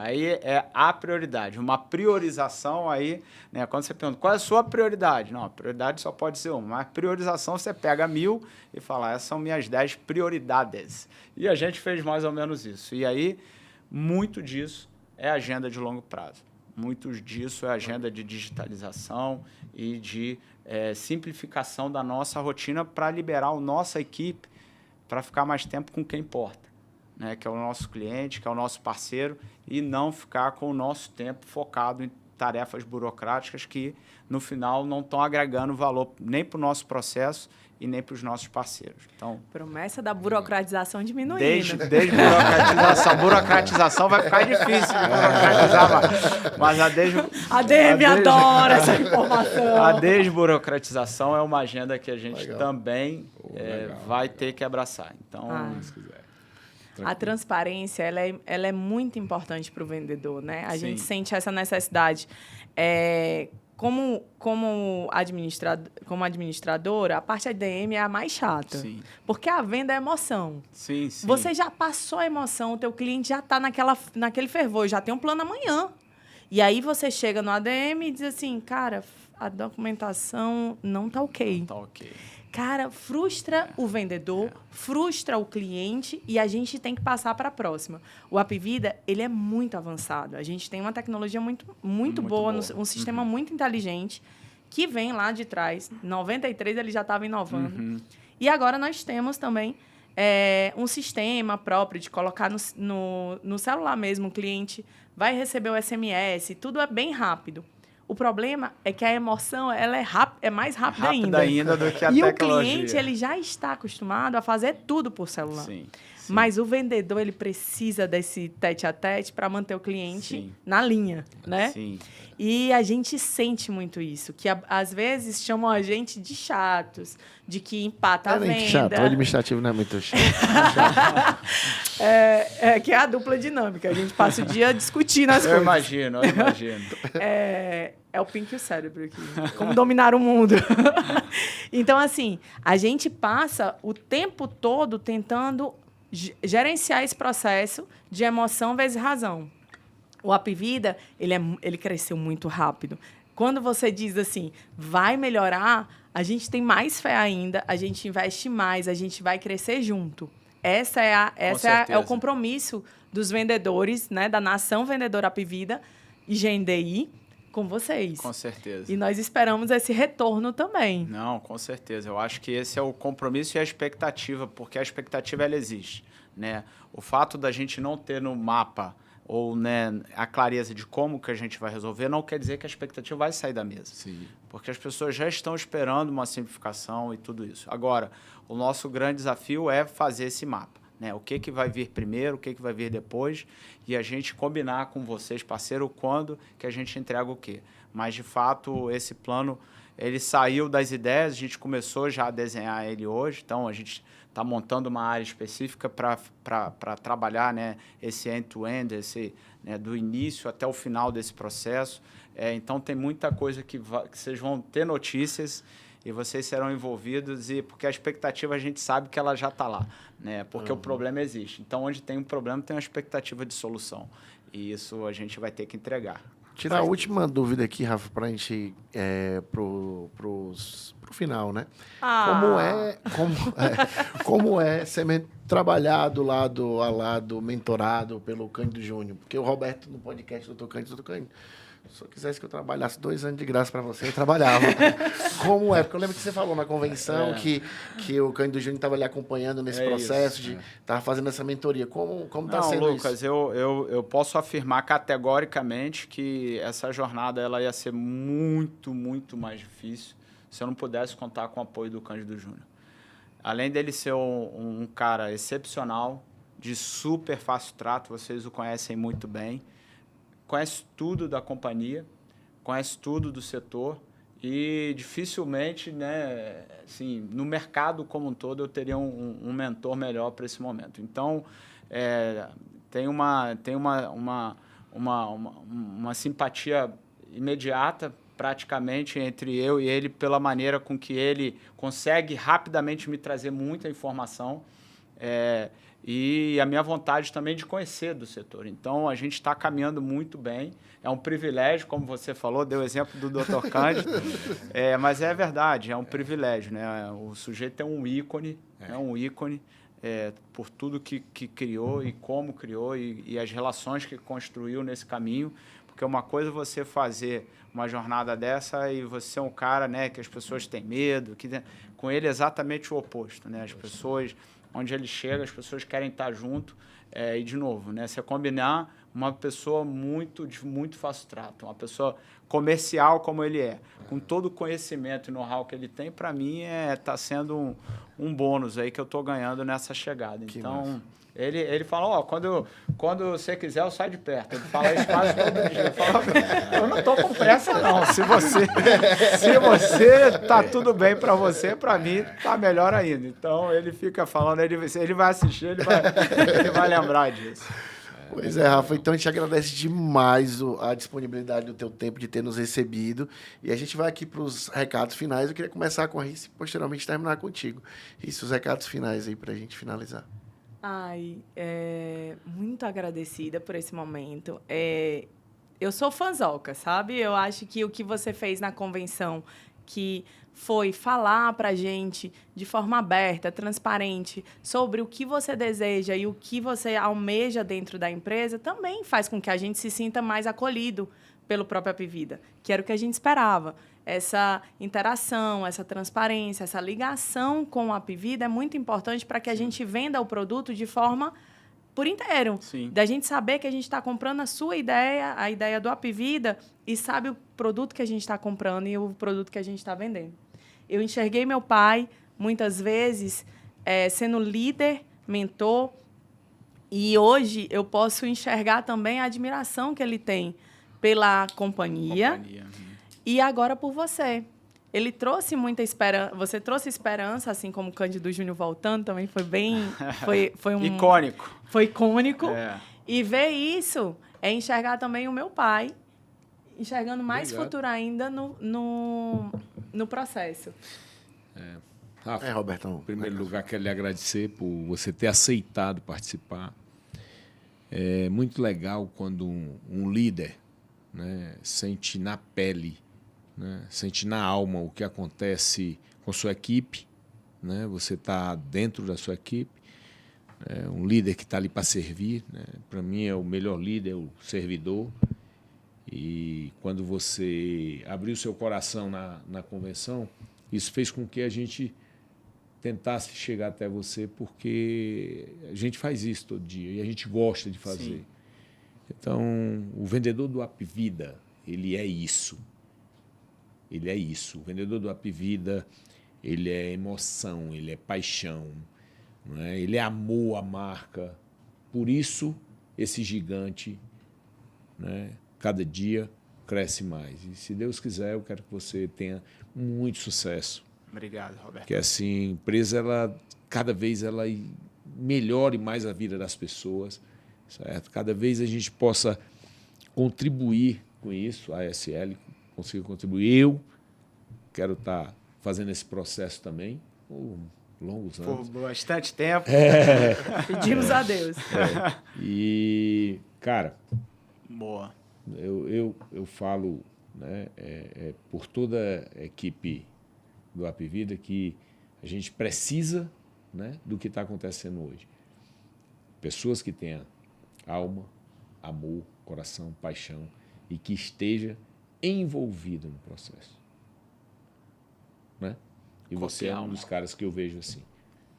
aí é a prioridade, uma priorização aí, né, quando você pergunta, qual é a sua prioridade? Não, a prioridade só pode ser uma, mas priorização você pega 1000 e fala, essas são minhas 10 prioridades. E a gente fez mais ou menos isso. E aí, muito disso é agenda de longo prazo. Muito disso é agenda de digitalização e de simplificação da nossa rotina para liberar a nossa equipe para ficar mais tempo com quem importa, né? Que é o nosso cliente, que é o nosso parceiro, e não ficar com o nosso tempo focado em tarefas burocráticas que, no final, não estão agregando valor nem para o nosso processo e nem para os nossos parceiros. Então, promessa da burocratização diminuindo. Desburocratização. Burocratização vai ficar difícil de burocratizar, mas a DM adora essa informação. A desburocratização é uma agenda que a gente também vai ter que abraçar. Então, se quiser. A transparência, ela é muito importante para o vendedor, né? A Sim. gente sente essa necessidade. Como administradora, a parte ADM é a mais chata. Sim. Porque a venda é emoção. Sim, sim. Você já passou a emoção, o teu cliente já está naquele fervor, já tem um plano amanhã. E aí você chega no ADM e diz assim, cara, a documentação não está ok. Não tá ok. Cara, frustra o vendedor, frustra o cliente e a gente tem que passar para a próxima. O Apivida, ele é muito avançado. A gente tem uma tecnologia muito boa, um sistema muito inteligente que vem lá de trás. Em 93 ele já estava inovando. E agora nós temos também um sistema próprio de colocar no celular mesmo. O cliente vai receber o SMS, tudo é bem rápido. O problema é que a emoção ela é mais rápida ainda do que a e tecnologia. O cliente ele já está acostumado a fazer tudo por celular. Sim. Mas o vendedor ele precisa desse tete-a-tete para manter o cliente na linha, né? Sim. E a gente sente muito isso, que às vezes chamam a gente de chatos, de que empata a venda. Chato, o administrativo não é muito chato. Que é a dupla dinâmica. A gente passa o dia discutindo as coisas. Eu imagino. É o Pink e o cérebro aqui. Como dominar o mundo. Então, assim, a gente passa o tempo todo tentando gerenciar esse processo de emoção vezes razão. O Apivida, ele cresceu muito rápido. Quando você diz assim, vai melhorar, a gente tem mais fé ainda, a gente investe mais, a gente vai crescer junto. Essa é o compromisso dos vendedores, né, da nação vendedora Apivida e GNDI com vocês. Com certeza. E nós esperamos esse retorno também. Não, com certeza. Eu acho que esse é o compromisso e a expectativa, porque a expectativa ela existe, né? O fato da gente não ter no mapa ou, né, a clareza de como que a gente vai resolver não quer dizer que a expectativa vai sair da mesa. Sim. Porque as pessoas já estão esperando uma simplificação e tudo isso. Agora, o nosso grande desafio é fazer esse mapa, né? O que vai vir primeiro, o que vai vir depois, e a gente combinar com vocês, parceiro, quando que a gente entrega o quê. Mas, de fato, esse plano, ele saiu das ideias, a gente começou já a desenhar ele hoje, então a gente está montando uma área específica para trabalhar, né, esse end-to-end, né, do início até o final desse processo. Então, tem muita coisa que vocês vão ter notícias e vocês serão envolvidos, porque a expectativa a gente sabe que ela já está lá, né, porque o problema existe. Então, onde tem um problema, tem uma expectativa de solução. E isso a gente vai ter que entregar. Tirar a última dúvida aqui, Rafa, para a gente ir pro final, né? Como é ser trabalhado lado a lado, mentorado pelo Cândido Júnior? Porque o Roberto, no podcast do Dr. Cândido, se eu quisesse que eu trabalhasse 2 anos de graça para você, eu trabalhava. Como é? Porque eu lembro que você falou na convenção que o Cândido Júnior estava ali acompanhando nesse processo, estava fazendo essa mentoria. Como está sendo Lucas, isso? Eu posso afirmar categoricamente que essa jornada ela ia ser muito, muito mais difícil se eu não pudesse contar com o apoio do Cândido Júnior. Além dele ser um cara excepcional, de super fácil trato, vocês o conhecem muito bem, conhece tudo da companhia, conhece tudo do setor e dificilmente, né, assim, no mercado como um todo, eu teria um mentor melhor para esse momento. Então, tem uma simpatia imediata, praticamente, entre eu e ele, pela maneira com que ele consegue rapidamente me trazer muita informação. E a minha vontade também de conhecer do setor. Então, a gente está caminhando muito bem. É um privilégio, como você falou, deu o exemplo do Dr. Cândido, mas é verdade, é um privilégio, né? O sujeito é um ícone, por tudo que criou e como criou e as relações que construiu nesse caminho. Porque uma coisa é você fazer uma jornada dessa e você é um cara, né, que as pessoas têm medo, com ele é exatamente o oposto, né? As pessoas... Onde ele chega, as pessoas querem estar junto. E, de novo, né, você combinar uma pessoa de muito fácil trato, uma pessoa comercial como ele é, com todo o conhecimento e know-how que ele tem, para mim está sendo um bônus aí que eu estou ganhando nessa chegada. Então, ele fala, quando você quiser, eu saio de perto. Ele fala isso quase todo dia. Eu falo, eu não estou com pressa, não. Se você tá tudo bem para você, para mim tá melhor ainda. Então, ele fica falando, ele vai assistir, ele vai lembrar disso. Pois é, Rafa. Então, a gente agradece demais a disponibilidade do teu tempo de ter nos recebido. E a gente vai aqui para os recados finais. Eu queria começar com a Rice e posteriormente terminar contigo. Rice, os recados finais aí para a gente finalizar. Muito agradecida por esse momento. Eu sou fãzoca, sabe? Eu acho que o que você fez na convenção, que foi falar para a gente de forma aberta, transparente, sobre o que você deseja e o que você almeja dentro da empresa, também faz com que a gente se sinta mais acolhido pelo próprio Apivida, que era o que a gente esperava. Essa interação, essa transparência, essa ligação com a Apivida é muito importante para que a gente venda o produto de forma por inteiro. Sim. Da gente saber que a gente está comprando a sua ideia, a ideia do Apivida, e sabe o produto que a gente está comprando e o produto que a gente está vendendo. Eu enxerguei meu pai, muitas vezes, sendo líder, mentor, e hoje eu posso enxergar também a admiração que ele tem pela companhia. E agora por você. Ele trouxe muita esperança. Você trouxe esperança, assim como o Cândido Júnior voltando, também foi bem... Foi um icônico. Foi icônico. E ver isso é enxergar também o meu pai, enxergando mais futuro ainda no processo. Rafa, Robertão. Em primeiro lugar, quero lhe agradecer por você ter aceitado participar. É muito legal quando um líder, né, sente na pele, né, sente na alma o que acontece com sua equipe, né, você está dentro da sua equipe, um líder que está ali para servir, né, para mim é o melhor líder, o servidor. E quando você abriu seu coração na convenção, isso fez com que a gente tentasse chegar até você, porque a gente faz isso todo dia e a gente gosta de fazer. Sim. Então, o vendedor do Apvida, ele é isso. Ele é isso. O vendedor do Apvida, ele é emoção, ele é paixão, não é? Ele é amor à marca. Por isso, esse gigante, né, cada dia cresce mais. E se Deus quiser, eu quero que você tenha muito sucesso. Obrigado, Roberto. Que assim, a empresa, cada vez ela melhore mais a vida das pessoas, certo? Cada vez a gente possa contribuir com isso, a SL consiga contribuir. Eu quero estar fazendo esse processo também por longos anos. Por bastante tempo. Pedimos a Deus. E, cara, Boa. eu falo, né, por toda a equipe do Apvida que a gente precisa, né, do que está acontecendo hoje. Pessoas que tenham alma, amor, coração, paixão e que esteja envolvido no processo. Né? E você é um dos caras que eu vejo assim.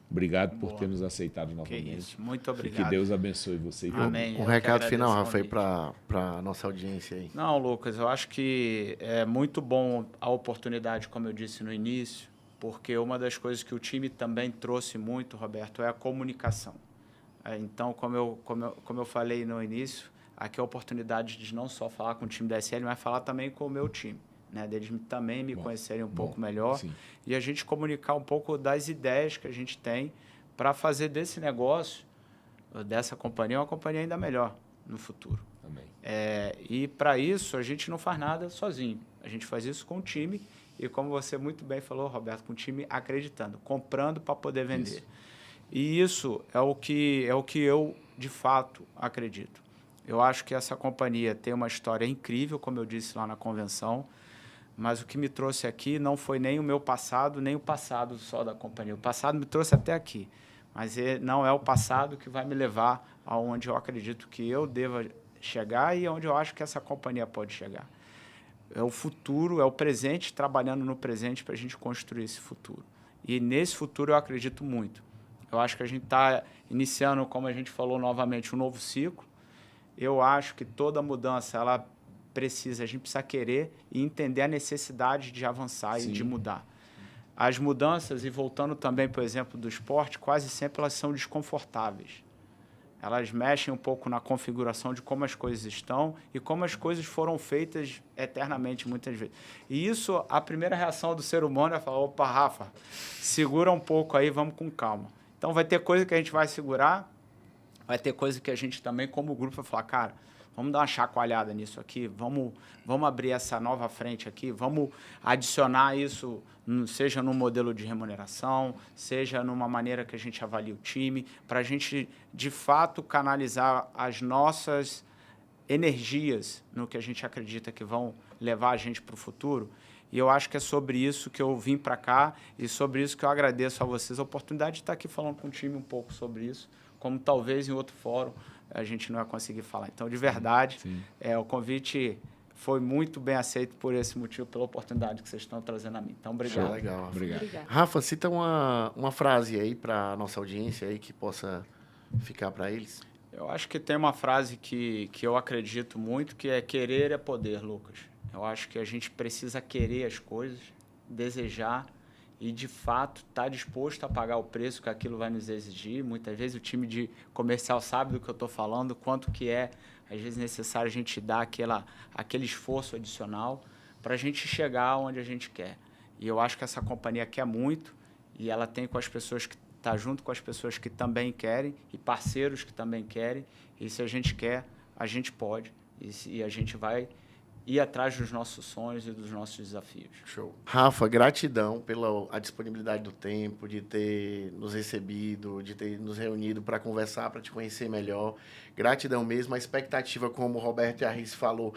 Obrigado por ter nos aceitado novamente. Isso. Muito E obrigado. que Deus abençoe você. Amém. Um Eu recado que final, agradeço o Rafa, aí convite. para nossa audiência aí. Não, Lucas, eu acho que é muito bom a oportunidade, como eu disse no início, porque uma das coisas que o time também trouxe muito, Roberto, é a comunicação. Então, como eu falei no início, aqui é a oportunidade de não só falar com o time da SL, mas falar também com o meu time, né? Deles também me conhecerem um pouco melhor, sim. e a gente comunicar um pouco das ideias que a gente tem para fazer desse negócio, dessa companhia, uma companhia ainda melhor no futuro. Amém. E para isso a gente não faz nada sozinho. A gente faz isso com o time e, como você muito bem falou, Roberto, com o time acreditando, comprando para poder vender. Isso. E isso é o que eu, de fato, acredito. Eu acho que essa companhia tem uma história incrível, como eu disse lá na convenção, mas o que me trouxe aqui não foi nem o meu passado, nem o passado só da companhia. O passado me trouxe até aqui, mas não é o passado que vai me levar aonde eu acredito que eu deva chegar e onde eu acho que essa companhia pode chegar. É o futuro, é o presente, trabalhando no presente para a gente construir esse futuro. E nesse futuro eu acredito muito. Eu acho que a gente está iniciando, como a gente falou novamente, um novo ciclo. Eu acho que toda mudança, a gente precisa querer e entender a necessidade de avançar Sim. e de mudar. As mudanças, e voltando também, por exemplo, do esporte, quase sempre elas são desconfortáveis. Elas mexem um pouco na configuração de como as coisas estão e como as coisas foram feitas eternamente, muitas vezes. E isso, a primeira reação do ser humano é falar, opa, Rafa, segura um pouco aí, vamos com calma. Então, vai ter coisa que a gente vai segurar, vai ter coisa que a gente também, como grupo, vai falar, cara, vamos dar uma chacoalhada nisso aqui, vamos abrir essa nova frente aqui, vamos adicionar isso, seja no modelo de remuneração, seja numa maneira que a gente avalie o time, para a gente, de fato, canalizar as nossas energias no que a gente acredita que vão levar a gente para o futuro. E eu acho que é sobre isso que eu vim para cá e sobre isso que eu agradeço a vocês a oportunidade de estar aqui falando com o time um pouco sobre isso, como talvez em outro fórum a gente não ia conseguir falar. Então, de verdade, o convite foi muito bem aceito por esse motivo, pela oportunidade que vocês estão trazendo a mim. Então, obrigado. Show, legal, Rafa. Obrigado. Rafa, cita uma frase aí para nossa audiência aí que possa ficar para eles. Eu acho que tem uma frase que eu acredito muito, que é querer é poder, Lucas. Eu acho que a gente precisa querer as coisas, desejar e, de fato, estar disposto a pagar o preço que aquilo vai nos exigir. Muitas vezes o time de comercial sabe do que eu estou falando, quanto que é, às vezes, necessário a gente dar aquele esforço adicional para a gente chegar onde a gente quer. E eu acho que essa companhia quer muito e ela tem com as pessoas que está junto com as pessoas que também querem e parceiros que também querem. E se a gente quer, a gente pode. E a gente vai ir atrás dos nossos sonhos e dos nossos desafios. Show. Rafa, gratidão pela disponibilidade do tempo, de ter nos recebido, de ter nos reunido para conversar, para te conhecer melhor. Gratidão mesmo. A expectativa, como o Roberto e a Riz falou,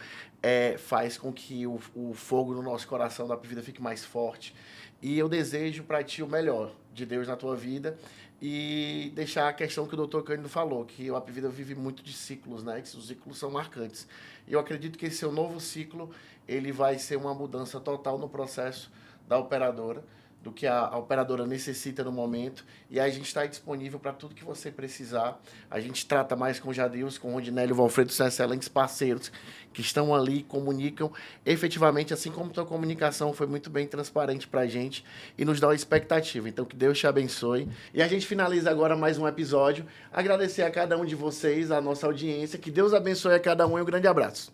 faz com que o fogo no nosso coração da vida fique mais forte. E eu desejo para ti o melhor de Deus na tua vida e deixar a questão que o Dr. Cândido falou, que o Apvida vive muito de ciclos, né? Que os ciclos são marcantes. E eu acredito que esse seu novo ciclo, ele vai ser uma mudança total no processo da operadora, do que a operadora necessita no momento. E aí a gente está disponível para tudo que você precisar. A gente trata mais com o Jadilson, com o Rondinelli, o Valfredo, são excelentes parceiros que estão ali, comunicam efetivamente, assim como tua comunicação foi muito bem transparente para a gente e nos dá uma expectativa. Então, que Deus te abençoe. E a gente finaliza agora mais um episódio. Agradecer a cada um de vocês, a nossa audiência. Que Deus abençoe a cada um e um grande abraço.